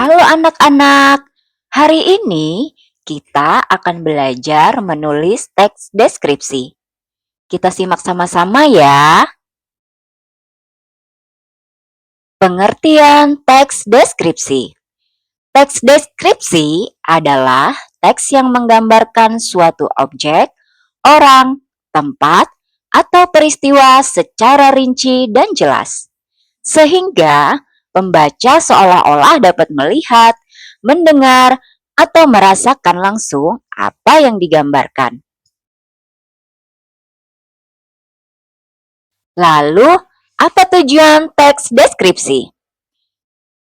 Halo anak-anak, hari ini kita akan belajar menulis teks deskripsi. Kita simak sama-sama ya. Pengertian teks deskripsi. Teks deskripsi adalah teks yang menggambarkan suatu objek, orang, tempat, atau peristiwa secara rinci dan jelas, sehingga pembaca seolah-olah dapat melihat, mendengar, atau merasakan langsung apa yang digambarkan. Lalu, apa tujuan teks deskripsi?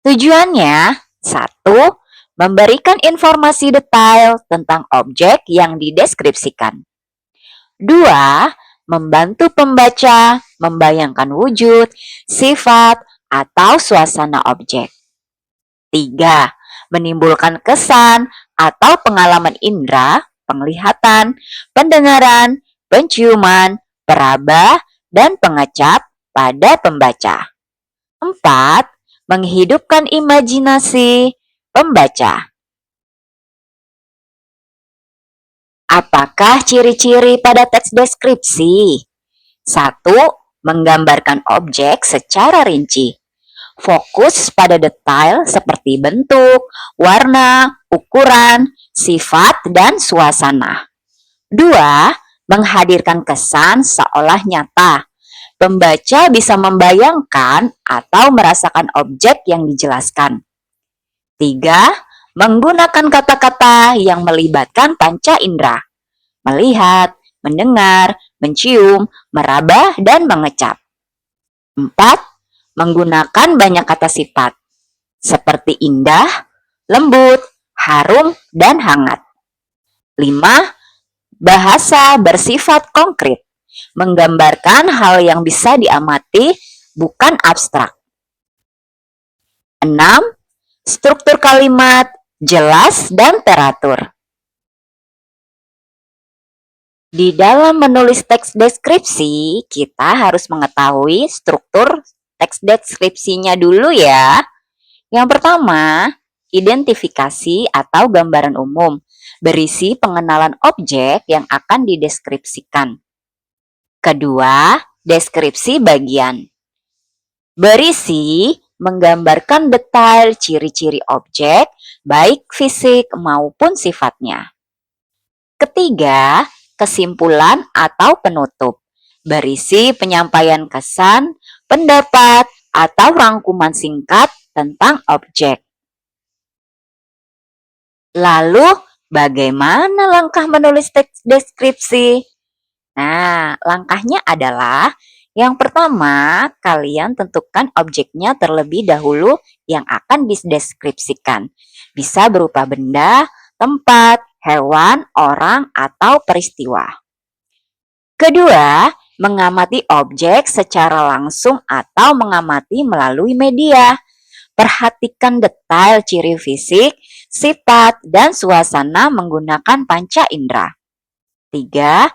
Tujuannya, satu, memberikan informasi detail tentang objek yang dideskripsikan. Dua, membantu pembaca membayangkan wujud, sifat, atau suasana objek. Tiga, menimbulkan kesan atau pengalaman indera, penglihatan, pendengaran, penciuman, peraba, dan pengecap pada pembaca. Empat, menghidupkan imajinasi pembaca. Apakah ciri-ciri pada teks deskripsi? Satu, menggambarkan objek secara rinci. Fokus pada detail seperti bentuk, warna, ukuran, sifat, dan suasana. Dua, menghadirkan kesan seolah nyata. Pembaca bisa membayangkan atau merasakan objek yang dijelaskan. Tiga, menggunakan kata-kata yang melibatkan panca indera. Melihat, mendengar, mencium, meraba, dan mengecap. Empat, menggunakan banyak kata sifat, seperti indah, lembut, harum, dan hangat. 5. Bahasa bersifat konkret, menggambarkan hal yang bisa diamati, bukan abstrak. 6. Struktur kalimat jelas dan teratur. Di dalam menulis teks deskripsi, kita harus mengetahui struktur teks deskripsinya dulu ya. Yang pertama, identifikasi atau gambaran umum, berisi pengenalan objek yang akan dideskripsikan. Kedua, deskripsi bagian. Berisi menggambarkan detail ciri-ciri objek, baik fisik maupun sifatnya. Ketiga, kesimpulan atau penutup, berisi penyampaian kesan, pendapat, atau rangkuman singkat tentang objek. Lalu, bagaimana langkah menulis teks deskripsi? Nah, langkahnya adalah yang pertama, kalian tentukan objeknya terlebih dahulu yang akan dideskripsikan. Bisa berupa benda, tempat, hewan, orang, atau peristiwa. Kedua, mengamati objek secara langsung atau mengamati melalui media. Perhatikan detail ciri fisik, sifat, dan suasana menggunakan panca indera. 3.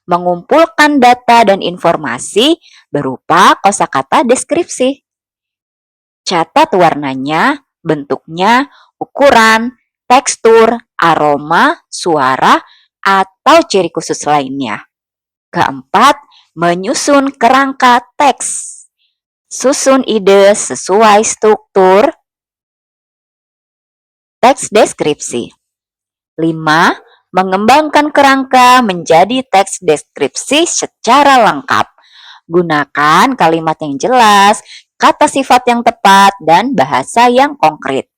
Mengumpulkan data dan informasi berupa kosakata deskripsi. Catat warnanya, bentuknya, ukuran, tekstur, aroma, suara, atau ciri khusus lainnya. Keempat, menyusun kerangka teks. Susun ide sesuai struktur teks deskripsi. 5. Mengembangkan kerangka menjadi teks deskripsi secara lengkap. Gunakan kalimat yang jelas, kata sifat yang tepat, dan bahasa yang konkret.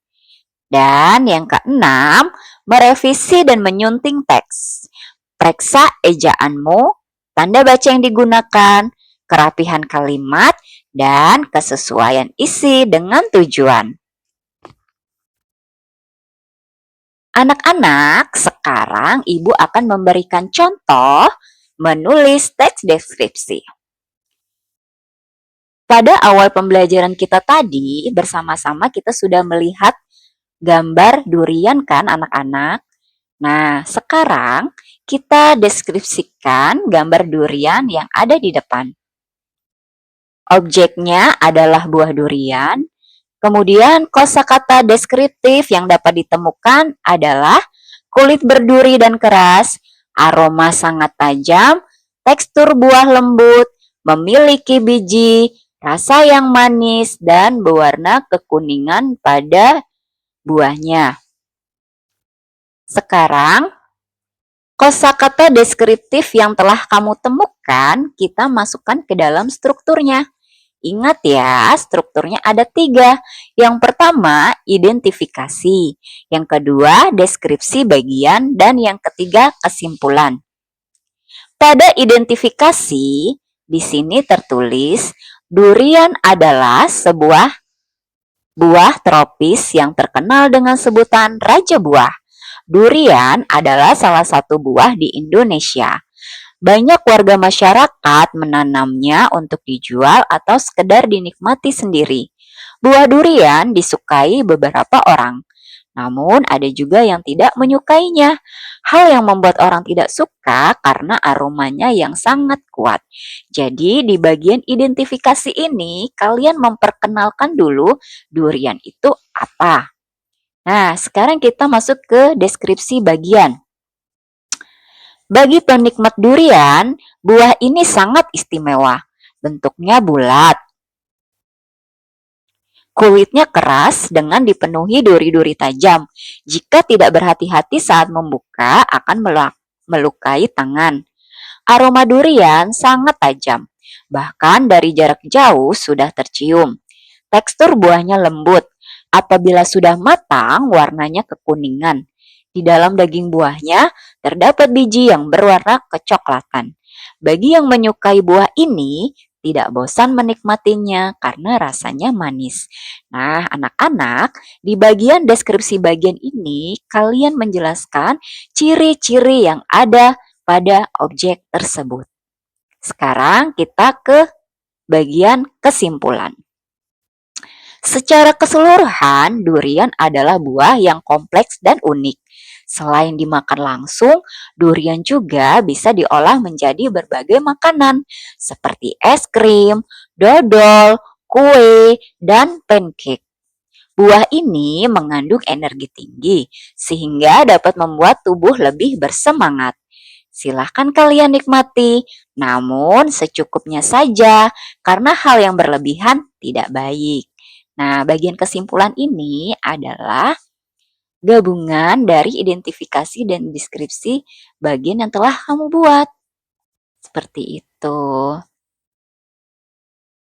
Dan yang keenam, merevisi dan menyunting teks. Periksa ejaanmu, tanda baca yang digunakan, kerapihan kalimat, dan kesesuaian isi dengan tujuan. Anak-anak, sekarang Ibu akan memberikan contoh menulis teks deskripsi. Pada awal pembelajaran kita tadi, bersama-sama kita sudah melihat gambar durian kan anak-anak? Nah, sekarang kita deskripsikan gambar durian yang ada di depan. Objeknya adalah buah durian, Kemudian kosakata deskriptif yang dapat ditemukan adalah kulit berduri dan keras, aroma sangat tajam, tekstur buah lembut, memiliki biji, rasa yang manis, dan berwarna kekuningan pada buahnya. Sekarang, kosakata deskriptif yang telah kamu temukan, kita masukkan ke dalam strukturnya. Ingat ya, strukturnya ada 3. Yang pertama, identifikasi. Yang kedua, deskripsi bagian. Dan yang ketiga, kesimpulan. Pada identifikasi, di sini tertulis, durian adalah sebuah buah tropis yang terkenal dengan sebutan Raja Buah. Durian adalah salah satu buah di Indonesia. Banyak warga masyarakat menanamnya untuk dijual atau sekedar dinikmati sendiri. Buah durian disukai beberapa orang, namun ada juga yang tidak menyukainya. Hal yang membuat orang tidak suka karena aromanya yang sangat kuat. Jadi di bagian identifikasi ini kalian memperkenalkan dulu durian itu apa. Nah, sekarang kita masuk ke deskripsi bagian. Bagi penikmat durian, buah ini sangat istimewa. Bentuknya bulat, kulitnya keras dengan dipenuhi duri-duri tajam. Jika tidak berhati-hati saat membuka, akan melukai tangan. Aroma durian sangat tajam, bahkan dari jarak jauh sudah tercium. Tekstur buahnya lembut. Apabila sudah matang, warnanya kekuningan. Di dalam daging buahnya terdapat biji yang berwarna kecoklatan. Bagi yang menyukai buah ini, tidak bosan menikmatinya karena rasanya manis. Nah, anak-anak, di bagian deskripsi bagian ini, kalian menjelaskan ciri-ciri yang ada pada objek tersebut. Sekarang kita ke bagian kesimpulan. Secara keseluruhan, durian adalah buah yang kompleks dan unik. Selain dimakan langsung, durian juga bisa diolah menjadi berbagai makanan seperti es krim, dodol, kue, dan pancake. Buah ini mengandung energi tinggi sehingga dapat membuat tubuh lebih bersemangat. Silahkan kalian nikmati, namun secukupnya saja karena hal yang berlebihan tidak baik. Nah, bagian kesimpulan ini adalah gabungan dari identifikasi dan deskripsi bagian yang telah kamu buat. Seperti itu.